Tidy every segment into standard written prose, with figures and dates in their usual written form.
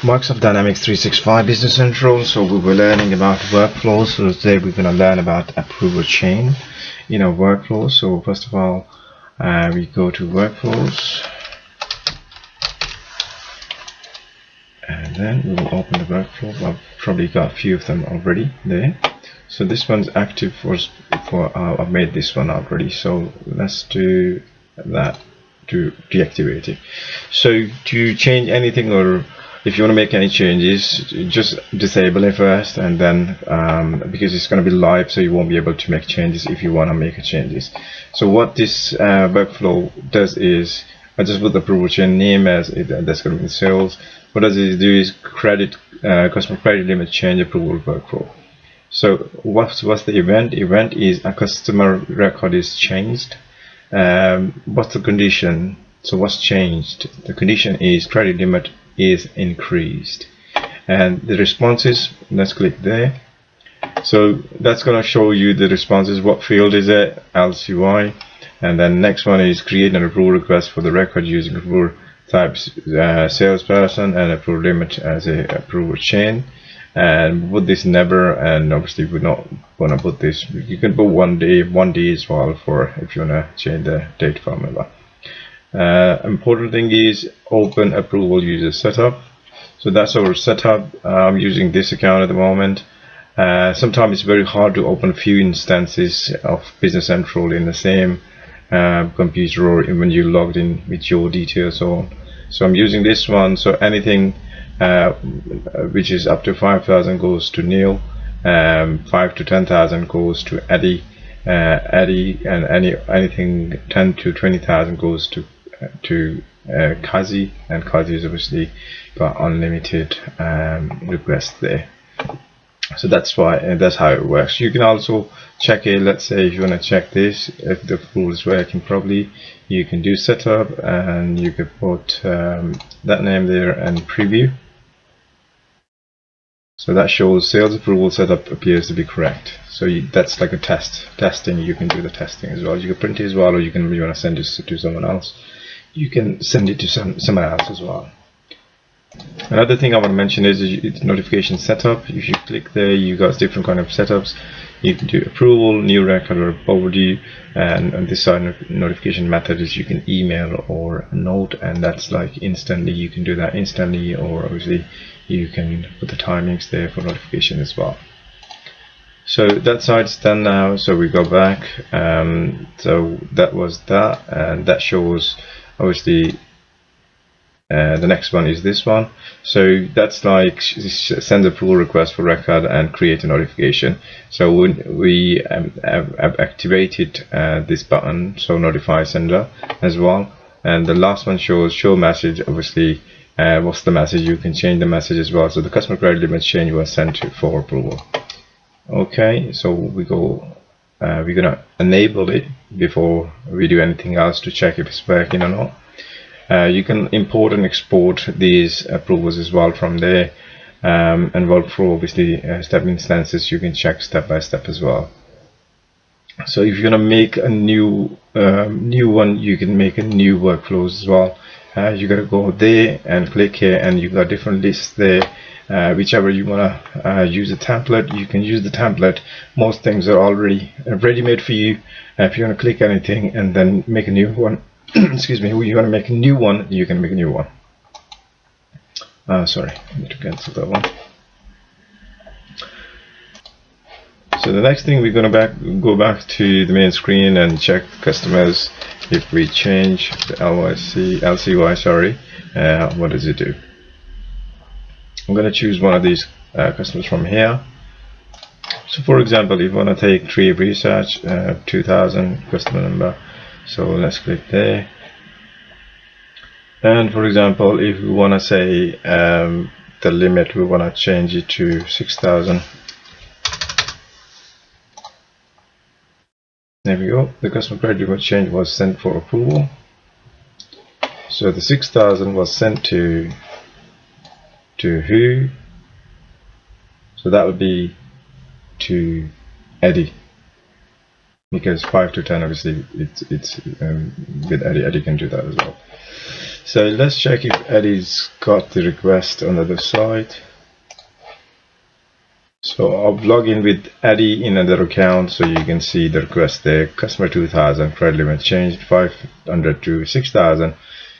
Microsoft Dynamics 365 Business Central. So we were learning about workflows. So today we're going to learn about approval chain in our workflows. So first of all, we go to workflows, and then we will open the workflow. I've probably got a few of them already there. So this one's active for I've made this one already. So let's do that to deactivate it. So to change anything, or if you want to make any changes, just disable it first, and then because it's going to be live, so you won't be able to make changes if you want to make changes. So what this workflow does is, I just put the approval chain name as that's going to be sales. What does it do is credit customer credit limit change approval workflow. So what's the event? Event is a customer record is changed. What's the condition? So what's changed? The condition is credit limit is increased, and the responses, let's click there. So that's going to show you the responses. What field is it? LCY. And then next one is create an approval request for the record using approval types salesperson and approval limit as a approval chain, and put this never, and obviously we're not going to put this. You can put one day as well for if you want to change the date formula. Important thing is open approval user setup. So that's our setup. I'm using this account at the moment. Sometimes it's very hard to open a few instances of Business Central in the same computer, or when you logged in with your details on. So I'm using this one. So anything which is up to 5,000 goes to Neil, 5 to 10,000 goes to Eddie, and anything 10 to 20,000 goes to Kazi, and Kazi is obviously got unlimited requests there. So that's why, and that's how it works. You can also check it. Let's say if you want to check this, if the tool is working properly, you can do setup, and you can put that name there and preview. So that shows sales approval setup appears to be correct. So that's like a testing. You can do the testing as well. You can print it as well, or you want to send it to someone else. You can send it to someone else as well. Another thing I want to mention is notification setup. If you click there, you got different kind of setups. You can do approval, new record, or overdue, and on this side notification method is you can email or note, and that's like instantly. You can do that instantly, or obviously you can put the timings there for notification as well. So that side's done now. So we go back. So that was that, and that shows obviously. The next one is this one. So that's like send a pull request for record and create a notification. So when we have activated this button, so notify sender as well. And the last one shows show message. Obviously, what's the message? You can change the message as well. So the customer credit limit change was sent to for approval. Okay, so we go. We're gonna enable it before we do anything else to check if it's working or not. You can import and export these approvals as well from there, and workflow obviously step instances you can check step by step as well. So if you're gonna make a new one, you can make a new workflows as well. You gotta go there and click here, and you got different lists there. Whichever you wanna use a template, you can use the template. Most things are already ready-made for you. If you wanna click anything and then make a new one. Excuse me, you want to make a new one, you can make a new one. Sorry, I need to cancel that one. So the next thing, we're going to go back to the main screen and check customers. If we change the LCY, sorry, what does it do? I'm going to choose one of these customers from here. So for example, if you want to take Tree Research, 2000 customer number. So let's click there, and for example, if we want to say the limit, we want to change it to 6,000. There we go. The customer credit limit change was sent for approval. So the 6,000 was sent to who? So that would be to Eddie. Because 5 to 10, obviously, it's with Eddie can do that as well. So let's check if Eddie's got the request on the other side. So I'll log in with Eddie in another account, so you can see the request there. Customer 2000, credit limit changed 500 to 6000.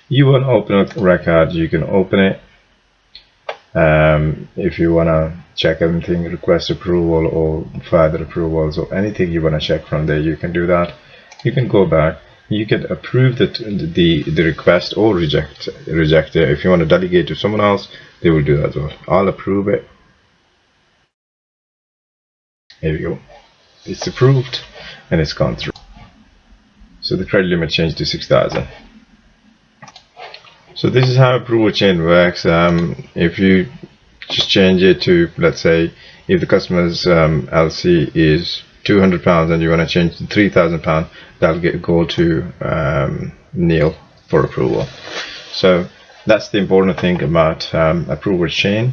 You want to open a record, you can open it. If you want to check anything, request approval or further approvals or anything you want to check from there, you can do that. You can go back, you can approve the request or reject it. If you want to delegate to someone else, they will do that as well. I'll approve it. There we go, it's approved and it's gone through. So the credit limit changed to 6000. So this is how approval chain works. If you just change it to, let's say, if the customer's LC is £200 and you want to change to £3000, that'll go to Neil for approval. So that's the important thing about approval chain.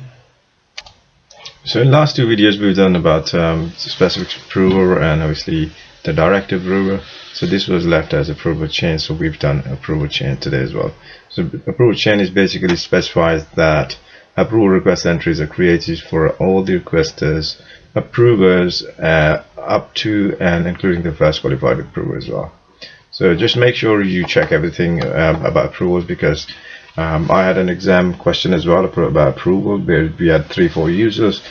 So in the last two videos we've done about specific approver and obviously the direct approver. So this was left as approval chain, so we've done approval chain today as well. So approval chain is basically specifies that approval request entries are created for all the requesters, approvers, up to and including the first qualified approver as well. So just make sure you check everything about approvals, because I had an exam question as well about approval where we had 3-4 users,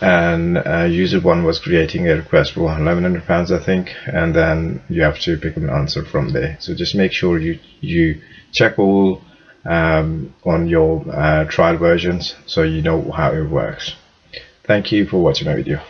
and user 1 was creating a request for £1100 I think, and then you have to pick an answer from there. So just make sure you check all on your trial versions so you know how it works. Thank you for watching my video.